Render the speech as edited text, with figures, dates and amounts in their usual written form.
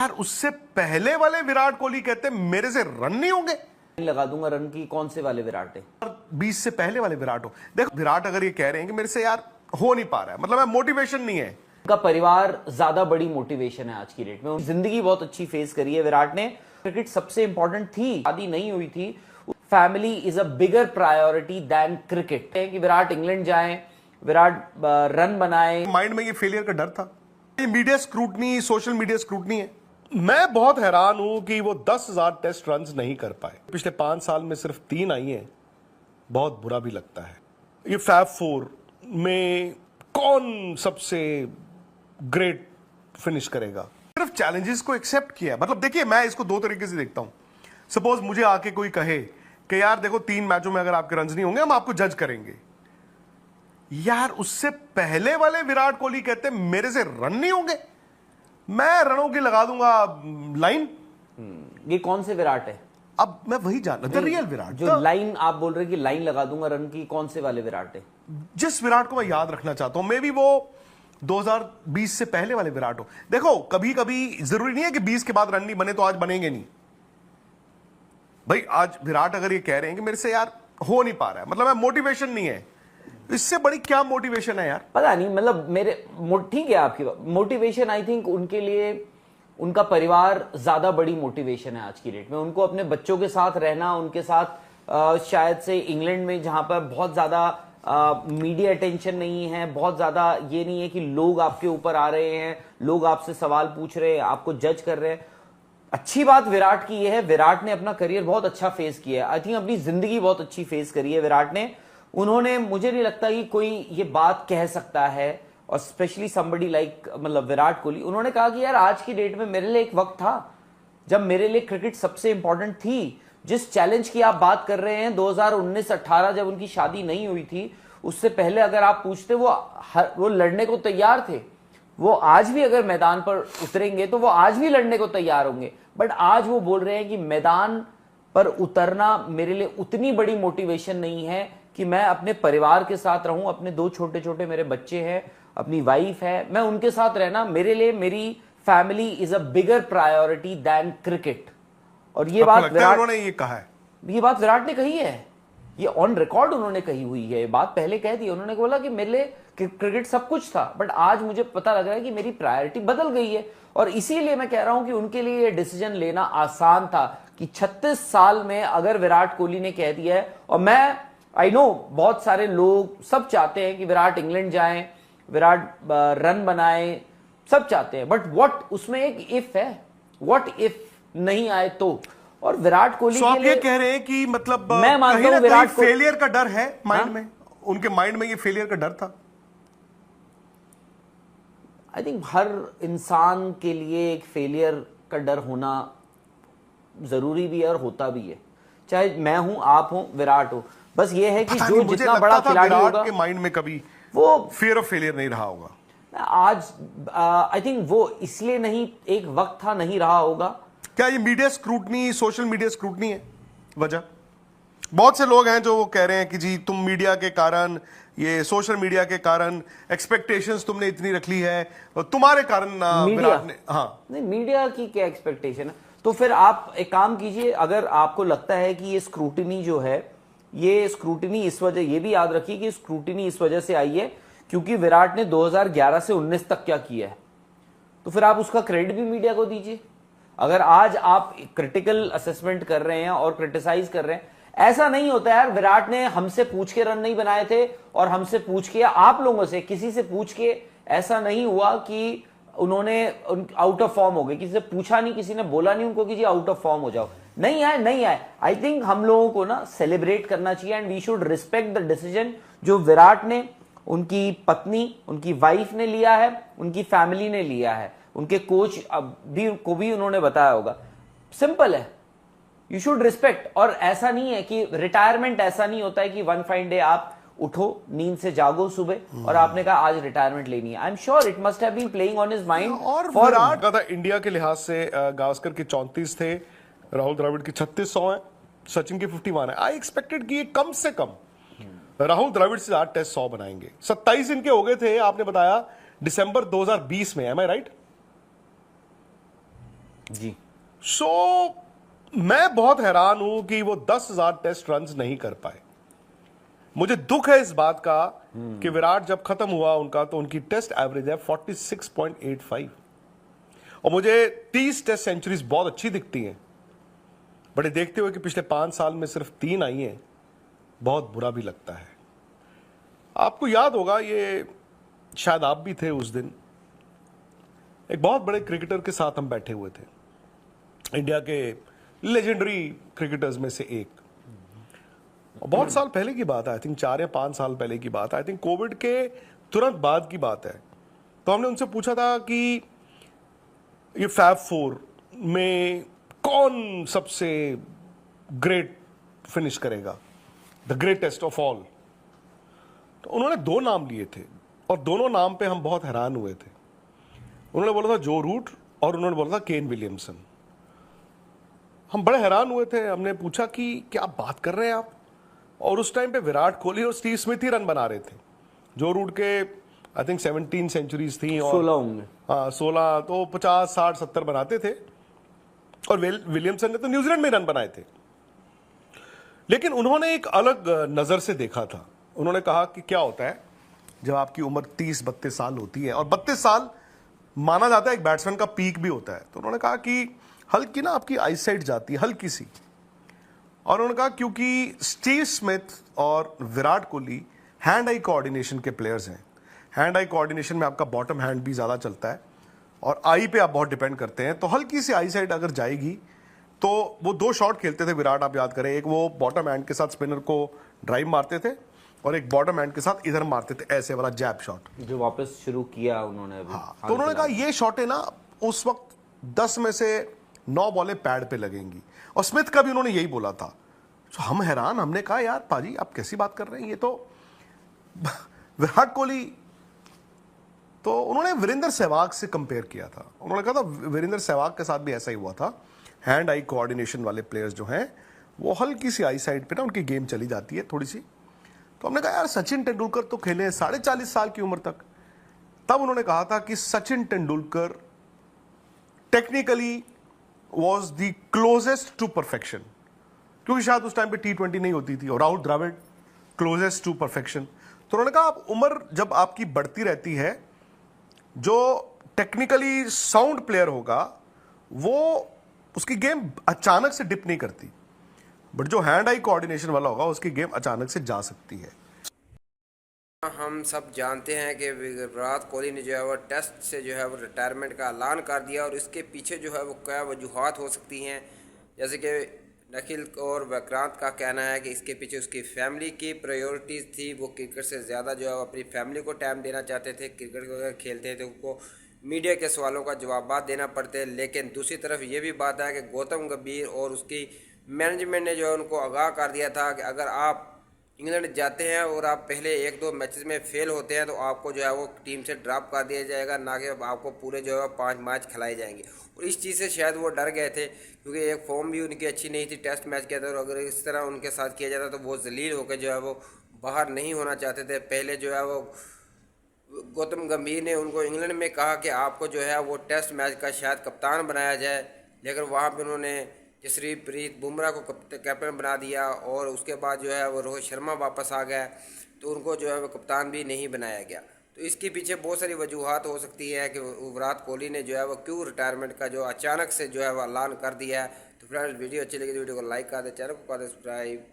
यार उससे पहले वाले विराट कोहली कहते मेरे से रन नहीं होंगे। लगा दूंगा रन की, कौन से वाले विराट है? 20 से पहले वाले विराट हो। देखो विराट अगर ये कह रहे हैं कि मेरे से यार हो नहीं पा रहा है, मतलब मोटिवेशन नहीं है। उनका परिवार ज्यादा बड़ी मोटिवेशन है आज की डेट में। जिंदगी बहुत अच्छी फेस करी है विराट ने। क्रिकेट सबसे इंपॉर्टेंट थी, शादी नहीं हुई थी। Family is a bigger priority than cricket. कि विराट इंग्लैंड जाए, विराट रन बनाए। माइंड में ये फेलियर का डर था। ये media scrutiny, social media scrutiny है। मैं बहुत हैरान हूं कि वो 10,000 टेस्ट रन नहीं कर पाए। पिछले 5 साल में सिर्फ 3 आई हैं। बहुत बुरा भी लगता है। ये फैब 4 में कौन सबसे ग्रेट फिनिश करेगा? सिर्फ चैलेंजेस को एक्सेप्ट किया। मतलब देखिए, मैं इसको 2 तरीके से देखता हूं। सपोज मुझे आके कोई कहे कि यार देखो 3 मैचों में अगर आपके रन नहीं होंगे हम आपको जज करेंगे। यार उससे पहले वाले विराट कोहली कहते मेरे से रन नहीं होंगे, मैं रनों की लगा दूंगा लाइन। ये कौन से विराट है? अब मैं वही जानना, रियल विराट जो लाइन आप बोल रहे हैं कि लाइन लगा दूंगा रन की, कौन से वाले विराट है? जिस विराट को मैं याद रखना चाहता हूं, मे बी वो 2020 से पहले वाले विराट हो। देखो कभी कभी जरूरी नहीं है कि 20 के बाद रन नहीं बने तो आज बनेंगे नहीं। भाई आज विराट अगर ये कह रहे हैं कि मेरे से यार हो नहीं पा रहा है, मतलब मोटिवेशन नहीं है, इससे बड़ी क्या मोटिवेशन है यार? पता नहीं, मतलब मेरे ठीक है आपकी मोटिवेशन। आई थिंक उनके लिए उनका परिवार ज्यादा बड़ी मोटिवेशन है आज की डेट में। उनको अपने बच्चों के साथ रहना, उनके साथ शायद से इंग्लैंड में जहां पर बहुत ज्यादा मीडिया अटेंशन नहीं है, बहुत ज्यादा ये नहीं है कि लोग आपके ऊपर आ रहे हैं, लोग आपसे सवाल पूछ रहे हैं, आपको जज कर रहे हैं। अच्छी बात विराट की ये है, विराट ने अपना करियर बहुत अच्छा फेस किया है। आई थिंक अपनी जिंदगी बहुत अच्छी फेस करी है विराट ने। उन्होंने, मुझे नहीं लगता कि कोई ये बात कह सकता है, और स्पेशली समबडी लाइक मतलब विराट कोहली। उन्होंने कहा कि यार आज की डेट में मेरे लिए एक वक्त था जब मेरे लिए क्रिकेट सबसे इंपॉर्टेंट थी। जिस चैलेंज की आप बात कर रहे हैं 2019-18 जब उनकी शादी नहीं हुई थी, उससे पहले अगर आप पूछते वो लड़ने को तैयार थे। वो आज भी अगर मैदान पर उतरेंगे तो वो आज भी लड़ने को तैयार होंगे। बट आज वो बोल रहे हैं कि मैदान पर उतरना मेरे लिए उतनी बड़ी मोटिवेशन नहीं है कि मैं अपने परिवार के साथ रहूं। अपने 2 छोटे छोटे मेरे बच्चे हैं, अपनी वाइफ है, मैं उनके साथ रहना, मेरे लिए मेरी family is a bigger priority than cricket. और ये बात विराट, उन्होंने ये कहा है, ये बात विराट ने कही है, ये ऑन रिकॉर्ड उन्होंने कही हुई है। ये बात पहले कह दी, उन्होंने बोला कि मेरे लिए क्रिकेट सब कुछ था, बट आज मुझे पता लग रहा है कि मेरी प्रायोरिटी बदल गई है। और इसीलिए मैं कह रहा हूं कि उनके लिए ये डिसीजन लेना आसान था कि 36 साल में अगर विराट कोहली ने कह दिया है। और मैं आई नो बहुत सारे लोग सब चाहते हैं कि विराट इंग्लैंड जाएं, विराट रन बनाए, सब चाहते हैं, बट व्हाट, उसमें एक इफ है, व्हाट इफ नहीं आए तो। और विराट कोहली आप ये कह रहे हैं कि मतलब मैं मानता हूं विराट को फेलियर का डर है माइंड में, उनके माइंड में ये फेलियर का डर था। आई थिंक हर इंसान के लिए एक फेलियर का डर होना जरूरी भी है और होता भी है, चाहे मैं हूं, आप हो, विराट हो। बस ये है कि जो जितना बड़ा खिलाड़ी होगा के माइंड में कभी वो फियर ऑफ फेलियर नहीं रहा होगा। आज आई थिंक वो इसलिए नहीं, एक वक्त था, नहीं रहा होगा। क्या ये media scrutiny, social media scrutiny है वजह? बहुत से लोग हैं जो वो कह रहे हैं कि जी तुम मीडिया के कारण, ये सोशल मीडिया के कारण एक्सपेक्टेशंस तुमने इतनी रख ली है, तुम्हारे कारण विराट ने। हाँ नहीं, मीडिया की क्या एक्सपेक्टेशन है? तो फिर आप एक काम कीजिए, अगर आपको लगता है कि ये स्क्रूटिनी जो है, ये स्क्रूटिनी इस वजह, ये भी याद रखिए कि स्क्रूटिनी इस वजह से आई है क्योंकि विराट ने 2011 से 19 तक क्या किया है, तो फिर आप उसका क्रेडिट भी मीडिया को दीजिए। अगर आज आप क्रिटिकल असेसमेंट कर रहे हैं और क्रिटिसाइज कर रहे हैं, ऐसा नहीं होता यार। विराट ने हमसे पूछ के रन नहीं बनाए थे, और हमसे पूछ के, आप लोगों से, किसी से पूछ के ऐसा नहीं हुआ कि उन्होंने आउट ऑफ फॉर्म हो गए। किसी से पूछा नहीं, किसी ने बोला नहीं उनको कि जी आउट ऑफ फॉर्म हो जाओ, नहीं आए, नहीं आए। आई थिंक हम लोगों को ना सेलिब्रेट करना चाहिए and we should respect the decision जो विराट ने, उनकी पत्नी, उनकी वाइफ ने लिया है, उनकी फैमिली ने लिया है, उनके कोच को भी उन्होंने बताया होगा। सिंपल है, यू शुड रिस्पेक्ट। और ऐसा नहीं है कि रिटायरमेंट ऐसा नहीं होता है कि वन फाइन डे आप उठो, नींद से जागो सुबह और आपने कहा आज रिटायरमेंट लेनी है। I am sure it must have been playing on his mind. और विराट का था इंडिया के लिहाज से, गावस्कर के 34 थे, राहुल द्रविड़ की 3600 है, सचिन के 51 है। आई एक्सपेक्टेड कि ये कम से कम राहुल द्रविड़ से 8 टेस्ट 100 बनाएंगे। 27 इनके हो गए थे, आपने बताया दिसंबर 2020 में, एम आई राइट? जी। सो मैं बहुत हैरान हूं कि वो 10,000 टेस्ट रन नहीं कर पाए। मुझे दुख है इस बात का कि विराट जब खत्म हुआ उनका तो उनकी टेस्ट एवरेज है 46.85 और मुझे 30 टेस्ट सेंचुरीज बहुत अच्छी दिखती हैं, बट देखते हुए कि पिछले 5 साल में सिर्फ 3 आई हैं, बहुत बुरा भी लगता है। आपको याद होगा, ये शायद आप भी थे उस दिन, एक बहुत बड़े क्रिकेटर के साथ हम बैठे हुए थे, इंडिया के लेजेंडरी क्रिकेटर्स में से एक, और बहुत साल पहले की बात है, आई थिंक 4 या 5 साल पहले की बात है, आई थिंक कोविड के तुरंत बाद की बात है। तो हमने उनसे पूछा था कि ये फैब 4 में कौन सबसे ग्रेट फिनिश करेगा, द ग्रेटेस्ट ऑफ ऑल। तो उन्होंने 2 नाम लिए थे और दोनों नाम पे हम बहुत हैरान हुए थे। उन्होंने बोला था जो रूट और उन्होंने बोला था केन विलियमसन। हम बड़े हैरान हुए थे, हमने पूछा कि क्या बात कर रहे हैं आप। और उस टाइम पे विराट कोहली और स्टीव स्मिथ ही रन बना रहे थे। जो रूट के आई थिंक 17 सेंचुरीज थी और 16 होंगे। हाँ 16, तो 50, 60, 70 बनाते थे और विलियमसन ने तो न्यूजीलैंड में रन बनाए थे। लेकिन उन्होंने एक अलग नजर से देखा था। उन्होंने कहा कि क्या होता है जब आपकी उम्र 30-32 साल होती है, और 32 साल माना जाता है एक बैट्समैन का पीक भी होता है। तो उन्होंने कहा कि हल्की ना आपकी आईसाइट जाती है, हल्की सी। और उन्होंने कहा क्योंकि स्टीव स्मिथ और Virat Kohli hand eye coordination के प्लेयर्स हैं। हैंड आई कोऑर्डिनेशन में आपका बॉटम हैंड भी ज़्यादा चलता है और आई पे आप बहुत डिपेंड करते हैं। तो हल्की सी आई साइड अगर जाएगी तो वो 2 शॉट खेलते थे विराट, आप याद करें, एक वो बॉटम हैंड के साथ स्पिनर को ड्राइव मारते थे और एक बॉटम हैंड के साथ इधर मारते थे, ऐसे वाला जैब शॉट, जो वापस शुरू किया उन्होंने अभी। हाँ। तो उन्होंने कहा ये शॉट है ना, उस वक्त 10 में से 9 बॉलें पैड पे लगेंगी, और स्मिथ का भी उन्होंने यही बोला था। तो हम हैरान, हमने कहा यार पाजी आप कैसी बात कर रहे हैं, ये तो विराट कोहली। तो उन्होंने वीरेंद्र सहवाग से कंपेयर किया था। उन्होंने कहा था वीरेंद्र सहवाग के साथ भी ऐसा ही हुआ था। हैंड आई कोऑर्डिनेशन वाले प्लेयर्स जो हैं वो हल्की सी आई साइड पे ना उनकी गेम चली जाती है थोड़ी सी। तो हमने कहा यार सचिन तेंदुलकर तो खेले 40.5 साल की उम्र तक। तब उन्होंने कहा था कि Sachin Tendulkar technically was the closest to perfection, क्योंकि शायद उस टाइम पे T20 नहीं होती थी, और Rahul Dravid closest to perfection. तो उन्होंने कहा आप उम्र जब आपकी बढ़ती रहती है, जो टेक्निकली साउंड प्लेयर होगा वो उसकी गेम अचानक से डिप नहीं करती, बट जो हैंड आई कोऑर्डिनेशन वाला होगा उसकी गेम अचानक से जा सकती है। हम सब जानते हैं कि विराट कोहली ने जो है वो टेस्ट से जो है वो रिटायरमेंट का ऐलान कर दिया, और इसके पीछे जो है वो क्या वजूहात हो सकती हैं। जैसे कि निखिल और विक्रांत का कहना है कि इसके पीछे उसकी फैमिली की प्रायोरिटीज़ थी। वो क्रिकेट से ज़्यादा जो है वो अपनी फैमिली को टाइम देना चाहते थे। क्रिकेट को अगर खेलते थे उनको मीडिया के सवालों का जवाब देना पड़ते। लेकिन दूसरी तरफ ये भी बात है कि गौतम गंभीर और उसकी मैनेजमेंट ने जो है उनको आगाह कर दिया था कि अगर आप इंग्लैंड जाते हैं और आप पहले 1-2 मैचेस में फेल होते हैं तो आपको जो है वो टीम से ड्रॉप कर दिया जाएगा, ना कि आपको पूरे जो है 5 मैच खिलाए जाएंगे। और इस चीज़ से शायद वो डर गए थे, क्योंकि एक फॉर्म भी उनकी अच्छी नहीं थी टेस्ट मैच के अंदर। अगर इस तरह उनके साथ किया जाता तो वो जलील होकर जो है वो बाहर नहीं होना चाहते थे। पहले जो है वो गौतम गंभीर ने उनको इंग्लैंड में कहा कि आपको जो है वो टेस्ट मैच का शायद कप्तान बनाया जाए, लेकिन वहाँ पर उन्होंने जसप्रीत बुमराह को कैप्टन बना दिया, और उसके बाद जो है वो रोहित शर्मा वापस आ गया तो उनको जो है वो कप्तान भी नहीं बनाया गया। तो इसके पीछे बहुत सारी वजूहात हो सकती है कि विराट कोहली ने जो है वो क्यों रिटायरमेंट का जो अचानक से जो है वो ऐलान कर दिया है। तो फ्रेंड्स वीडियो अच्छी लगी तो वीडियो को लाइक कर दें, चैनल को कर दें सब्सक्राइब।